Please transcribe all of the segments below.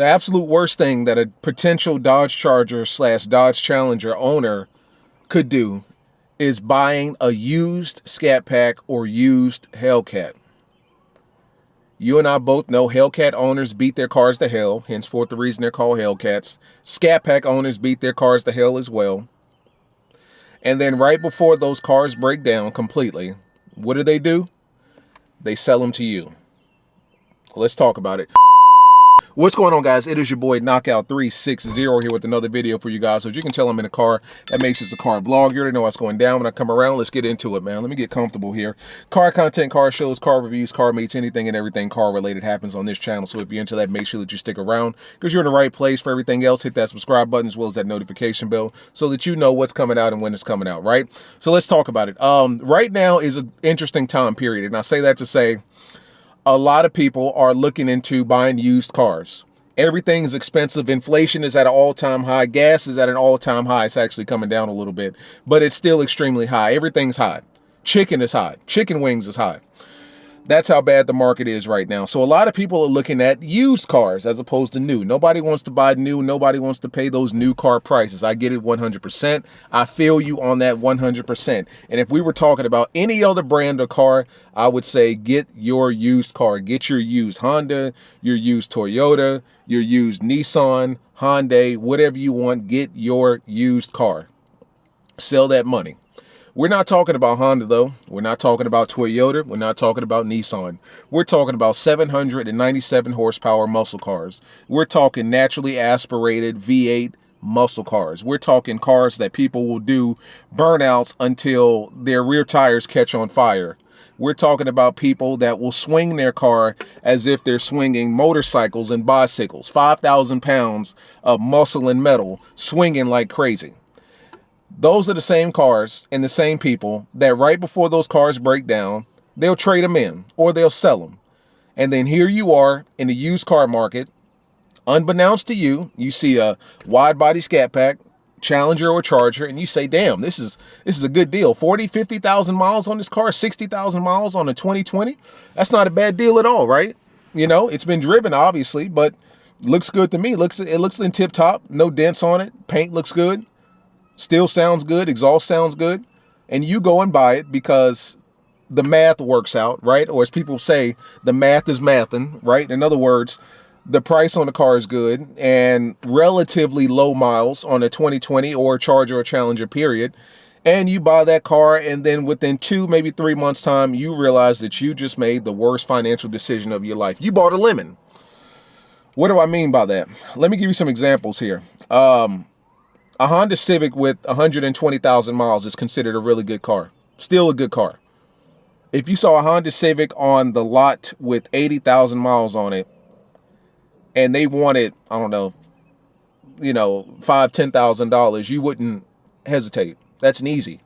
The absolute worst thing that a potential Dodge Charger / Dodge Challenger owner could do is buying a used Scat Pack or used Hellcat. You and I both know Hellcat owners beat their cars to hell, henceforth the reason they're called Hellcats. Scat Pack owners beat their cars to hell as well. And then right before those cars break down completely, what do? They sell them to you. Let's talk about it. What's going on, guys? It is your boy Knockout 360 here with another video for you guys. So as you can tell, I'm in a car. That makes this a car vlog. You already know what's going down when I come around. Let's get into it, man. Let me get comfortable here. Car content, car shows, car reviews, car meets, anything and everything car related happens on this channel. So if you're into that, make sure that you stick around because you're in the right place. For everything else, hit that subscribe button as well as that notification bell so that you know what's coming out and when it's coming out, right? So let's talk about it. Right now is an interesting time period, and I say that to say a lot of people are looking into buying used cars. Everything's expensive. Inflation is at an all-time high. Gas is at an all-time high. It's actually coming down a little bit, but it's still extremely high. Everything's high. Chicken is high. Chicken wings is high. That's how bad the market is right now. So a lot of people are looking at used cars as opposed to new. Nobody wants to buy new. Nobody wants to pay those new car prices. I get it 100%. I feel you on that 100%. And if we were talking about any other brand of car, I would say get your used car. Get your used Honda, your used Toyota, your used Nissan, Hyundai, whatever you want. Get your used car. Sell that money. We're not talking about Honda, though. We're not talking about Toyota. We're not talking about Nissan. We're talking about 797 horsepower muscle cars. We're talking naturally aspirated V8 muscle cars. We're talking cars that people will do burnouts until their rear tires catch on fire. We're talking about people that will swing their car as if they're swinging motorcycles and bicycles. 5,000 pounds of muscle and metal swinging like crazy. Those are the same cars and the same people that right before those cars break down, they'll trade them in or they'll sell them. And then here you are in the used car market, unbeknownst to you, you see a wide body Scat Pack, Challenger or Charger, and you say, damn, this is a good deal. 40, 50,000 miles on this car, 60,000 miles on a 2020. That's not a bad deal at all, right? You know, it's been driven obviously, but looks good to me. It looks in tip top, no dents on it. Paint looks good. Still sounds good, exhaust sounds good, and you go and buy it because the math works out, right? Or as people say, the math is mathin', right? In other words, the price on the car is good and relatively low miles on a 2020 or a Charger or Challenger period, and you buy that car, and then within 2, maybe 3 months time, you realize that you just made the worst financial decision of your life. You bought a lemon. What do I mean by that? Let me give you some examples here. A Honda Civic with 120,000 miles is considered a really good car. Still a good car. If you saw a Honda Civic on the lot with 80,000 miles on it and they wanted, I don't know, you know, $5,000, $10,000, you wouldn't hesitate. That's an easy.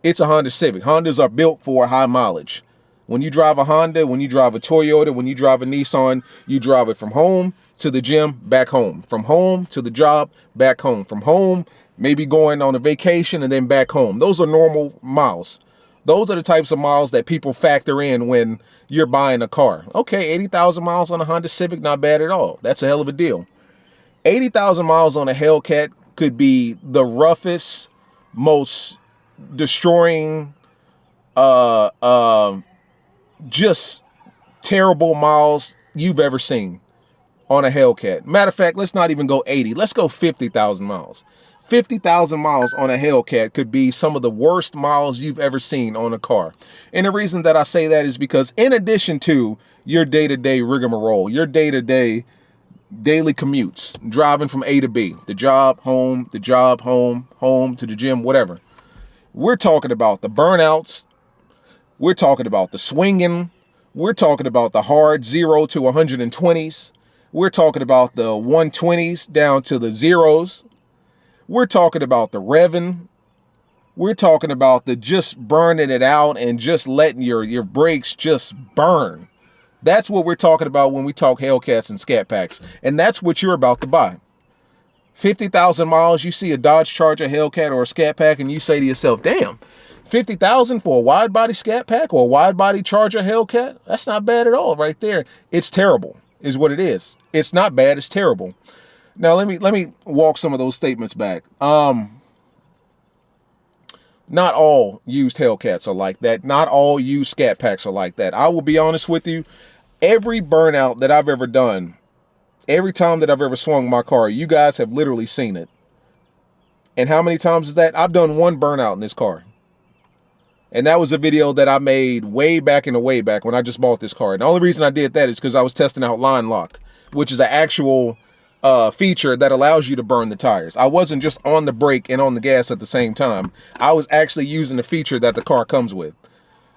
It's a Honda Civic. Hondas are built for high mileage. When you drive a Honda, when you drive a Toyota, when you drive a Nissan, you drive it from home to the gym, back home. From home to the job, back home. From home, maybe going on a vacation and then back home. Those are normal miles. Those are the types of miles that people factor in when you're buying a car. Okay, 80,000 miles on a Honda Civic, not bad at all. That's a hell of a deal. 80,000 miles on a Hellcat could be the roughest, most destroying, just terrible miles you've ever seen on a Hellcat. Matter of fact, let's not even go 80. Let's go 50,000 miles. 50,000 miles on a Hellcat could be some of the worst miles you've ever seen on a car. And the reason that I say that is because in addition to your day-to-day rigmarole, your day-to-day daily commutes, driving from A to B, the job, home, home to the gym, whatever. We're talking about the burnouts. We're talking about the swinging. We're talking about the hard 0 to 120s. We're talking about the 120s down to the zeros. We're talking about the revving. We're talking about the just burning it out and just letting your brakes just burn. That's what we're talking about when we talk Hellcats and Scat Packs. And that's what you're about to buy. 50,000 miles, you see a Dodge Charger, Hellcat, or a Scat Pack, and you say to yourself, damn, 50,000 for a wide body Scat Pack or a wide body Charger Hellcat? That's not bad at all right there. It's terrible. is what it is. It's not bad, it's terrible. Now let me walk some of those statements back. Not all used Hellcats are like that. Not all used Scat Packs are like that. I will be honest with you. Every burnout that I've ever done, every time that I've ever swung my car, you guys have literally seen it. And how many times is that? I've done one burnout in this car. And that was a video that I made way back in the way back when I just bought this car. And the only reason I did that is because I was testing out line lock, which is an actual feature that allows you to burn the tires. I wasn't just on the brake and on the gas at the same time. I was actually using the feature that the car comes with.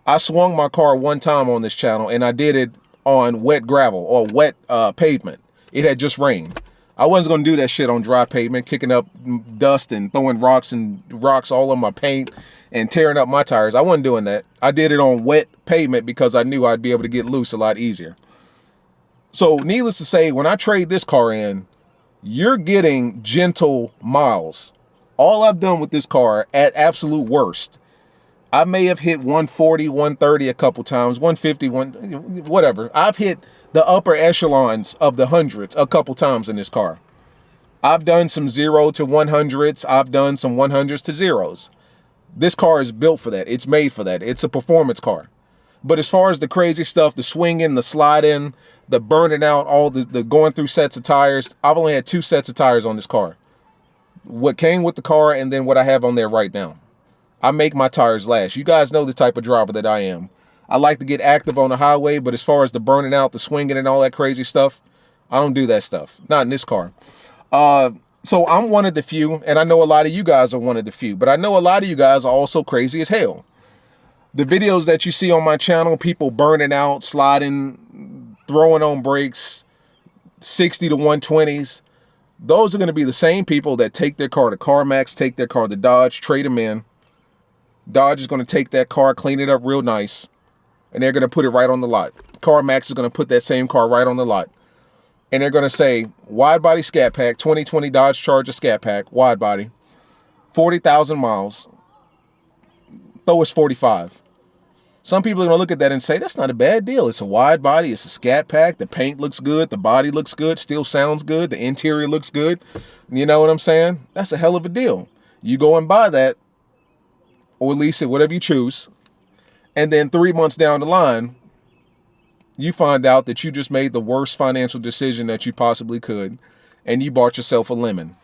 I swung my car one time on this channel, and I did it on wet gravel or wet pavement. It had just rained. I wasn't going to do that shit on dry pavement, kicking up dust and throwing rocks all on my paint and tearing up my tires. I wasn't doing that. I did it on wet pavement because I knew I'd be able to get loose a lot easier. So needless to say, when I trade this car in, you're getting gentle miles. All I've done with this car, at absolute worst, I may have hit 140, 130 a couple times, 150, whatever. I've hit the upper echelons of the hundreds a couple times in this car. I've done some 0 to 100s. I've done some 100s to zeros. This car is built for that. It's made for that. It's a performance car. But as far as the crazy stuff, the swinging, the sliding, the burning out, all the going through sets of tires, I've only had 2 sets of tires on this car. What came with the car and then what I have on there right now. I make my tires last. You guys know the type of driver that I am. I like to get active on the highway, but as far as the burning out, the swinging and all that crazy stuff, I don't do that stuff. Not in this car. So I'm one of the few, and I know a lot of you guys are one of the few, but I know a lot of you guys are also crazy as hell. The videos that you see on my channel, people burning out, sliding, throwing on brakes, 60 to 120s, those are going to be the same people that take their car to CarMax, take their car to Dodge, trade them in. Dodge is going to take that car, clean it up real nice, and they're going to put it right on the lot. CarMax is going to put that same car right on the lot. And they're going to say, wide body Scat Pack, 2020 Dodge Charger Scat Pack, wide body, 40,000 miles, throw us 45. Some people are going to look at that and say, that's not a bad deal. It's a wide body, it's a Scat Pack, the paint looks good, the body looks good, still sounds good, the interior looks good. You know what I'm saying? That's a hell of a deal. You go and buy that, or lease it, whatever you choose, and then 3 months down the line, you find out that you just made the worst financial decision that you possibly could, and you bought yourself a lemon.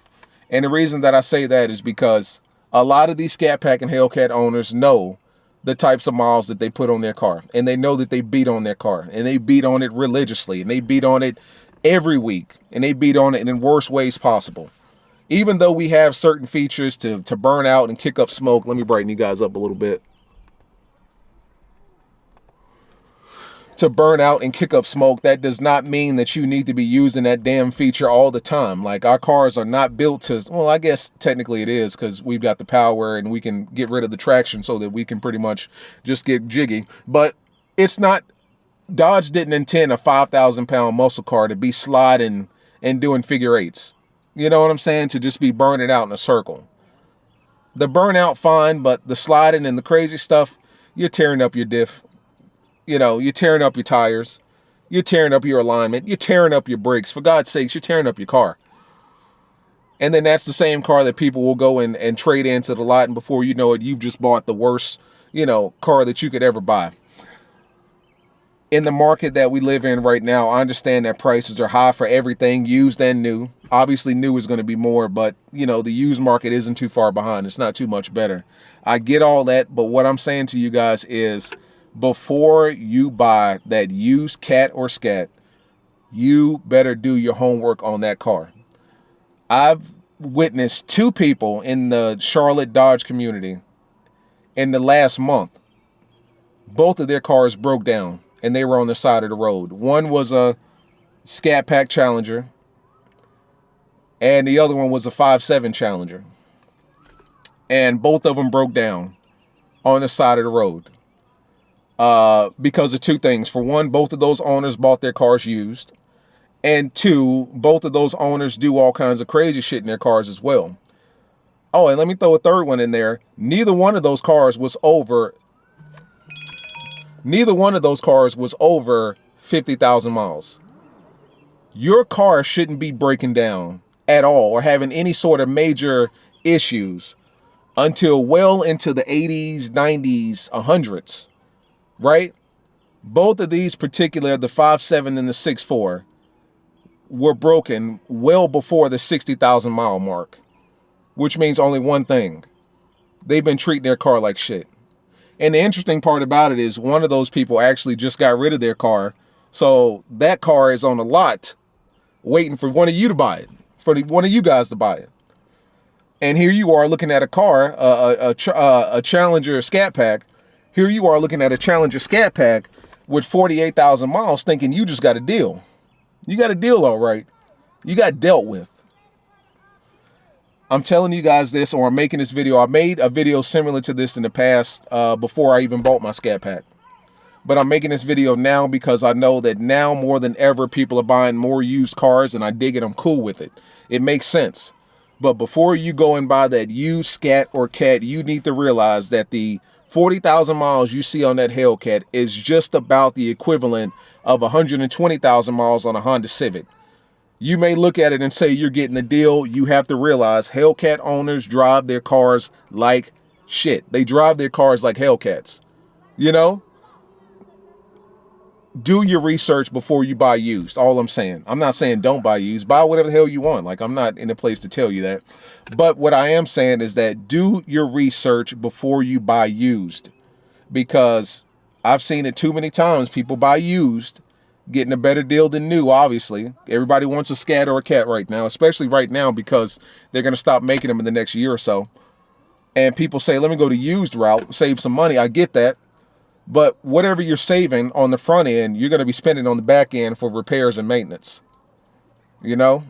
And the reason that I say that is because a lot of these Scat Pack and Hellcat owners know the types of miles that they put on their car, and they know that they beat on their car, and they beat on it religiously, and they beat on it every week, and they beat on it in the worst ways possible. Even though we have certain features to burn out and kick up smoke, let me brighten you guys up a little bit. To burn out and kick up smoke, that does not mean that you need to be using that damn feature all the time. Like, our cars are not built to, well, I guess technically it is, because we've got the power and we can get rid of the traction so that we can pretty much just get jiggy. But it's not, Dodge didn't intend a 5,000-pound muscle car to be sliding and doing figure eights. You know what I'm saying? To just be burning out in a circle. The burnout, fine, but the sliding and the crazy stuff, you're tearing up your diff. You know, you're tearing up your tires, you're tearing up your alignment, you're tearing up your brakes. For God's sakes, you're tearing up your car. And then that's the same car that people will go and trade into the lot, and before you know it, you've just bought the worst, you know, car that you could ever buy. In the market that we live in right now, I understand that prices are high for everything, used and new. Obviously, new is going to be more, but, you know, the used market isn't too far behind. It's not too much better. I get all that, but what I'm saying to you guys is, before you buy that used Cat or Scat, you better do your homework on that car. I've witnessed 2 people in the Charlotte Dodge community in the last month. Both of their cars broke down and they were on the side of the road. One was a Scat Pack Challenger and the other one was a 5.7 Challenger. And both of them broke down on the side of the road. Because of 2 things. For one, both of those owners bought their cars used. And 2, both of those owners do all kinds of crazy shit in their cars as well. Oh, and let me throw a third one in there. Neither one of those cars was over 50,000 miles. Your car shouldn't be breaking down at all or having any sort of major issues until well into the 80s, 90s, 100s, right? Both of these particular, the 5.7 and the 6.4, were broken well before the 60,000 mile mark, which means only one thing. They've been treating their car like shit. And the interesting part about it is one of those people actually just got rid of their car. So that car is on the lot waiting for one of you to buy it, for one of you guys to buy it. And here you are looking at a car, a Challenger SCATPACK. Here you are looking at a Challenger SCATPACK with 48,000 miles thinking you just got a deal. You got a deal, all right. You got dealt with. I'm telling you guys this, or I'm making this video. I made a video similar to this in the past before I even bought my SCATPACK. But I'm making this video now because I know that now more than ever, people are buying more used cars, and I dig it. I'm cool with it. It makes sense. But before you go and buy that used Scat or Cat, you need to realize that the 40,000 miles you see on that Hellcat is just about the equivalent of 120,000 miles on a Honda Civic. You may look at it and say you're getting a deal. You have to realize Hellcat owners drive their cars like shit. They drive their cars like Hellcats. You know? Do your research before you buy used. All I'm saying. I'm not saying don't buy used. Buy whatever the hell you want. Like, I'm not in a place to tell you that. But what I am saying is that do your research before you buy used. Because I've seen it too many times. People buy used, getting a better deal than new, obviously. Everybody wants a Scat or a Cat right now, especially right now because they're going to stop making them in the next year or so. And people say, let me go the used route, save some money. I get that. But whatever you're saving on the front end, you're going to be spending on the back end for repairs and maintenance. You know?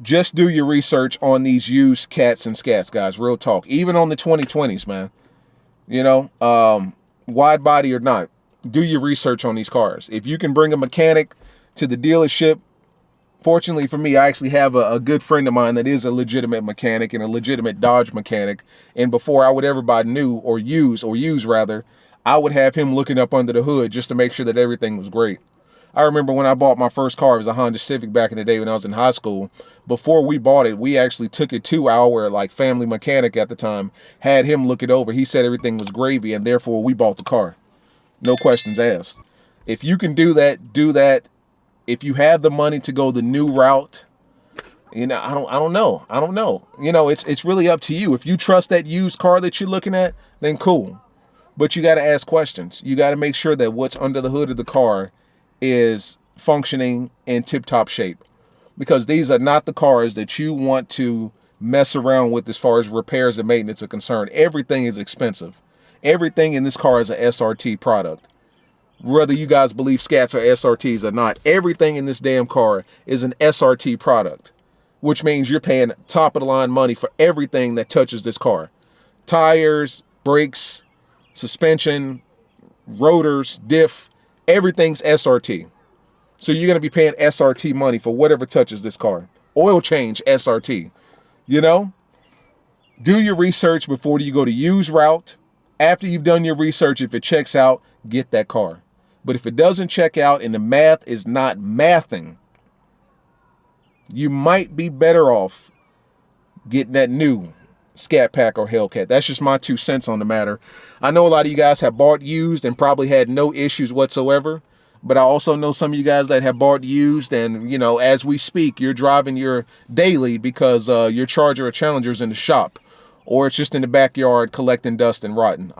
Just do your research on these used Cats and Scats, guys. Real talk. Even on the 2020s, man. You know? Wide body or not. Do your research on these cars. If you can bring a mechanic to the dealership, fortunately for me, I actually have a good friend of mine that is a legitimate mechanic and a legitimate Dodge mechanic. And before I would ever buy new or use rather, I would have him looking up under the hood just to make sure that everything was great. I remember when I bought my first car, it was a Honda Civic back in the day when I was in high school. Before we bought it, we actually took it to our family mechanic at the time, had him look it over. He said everything was gravy, and therefore we bought the car. No questions asked. If you can do that, do that. If you have the money to go the new route, you know, I don't know. You know, it's really up to you. If you trust that used car that you're looking at, then cool. But you got to ask questions. You got to make sure that what's under the hood of the car is functioning in tip-top shape. Because these are not the cars that you want to mess around with as far as repairs and maintenance are concerned. Everything is expensive. Everything in this car is an SRT product. Whether you guys believe Scats are SRTs or not, everything in this damn car is an SRT product, which means you're paying top of the line money for everything that touches this car. Tires, brakes, suspension, rotors, diff, everything's SRT. So you're going to be paying SRT money for whatever touches this car. Oil change, SRT. You know? Do your research before you go to use route. After you've done your research, if it checks out, get that car. But if it doesn't check out and the math is not mathing, you might be better off getting that new SCATPACK or Hellcat. That's just my 2 cents on the matter. I know a lot of you guys have bought used and probably had no issues whatsoever. But I also know some of you guys that have bought used and, you know, as we speak, you're driving your daily because your Charger or Challenger's in the shop. Or it's just in the backyard collecting dust and rotting.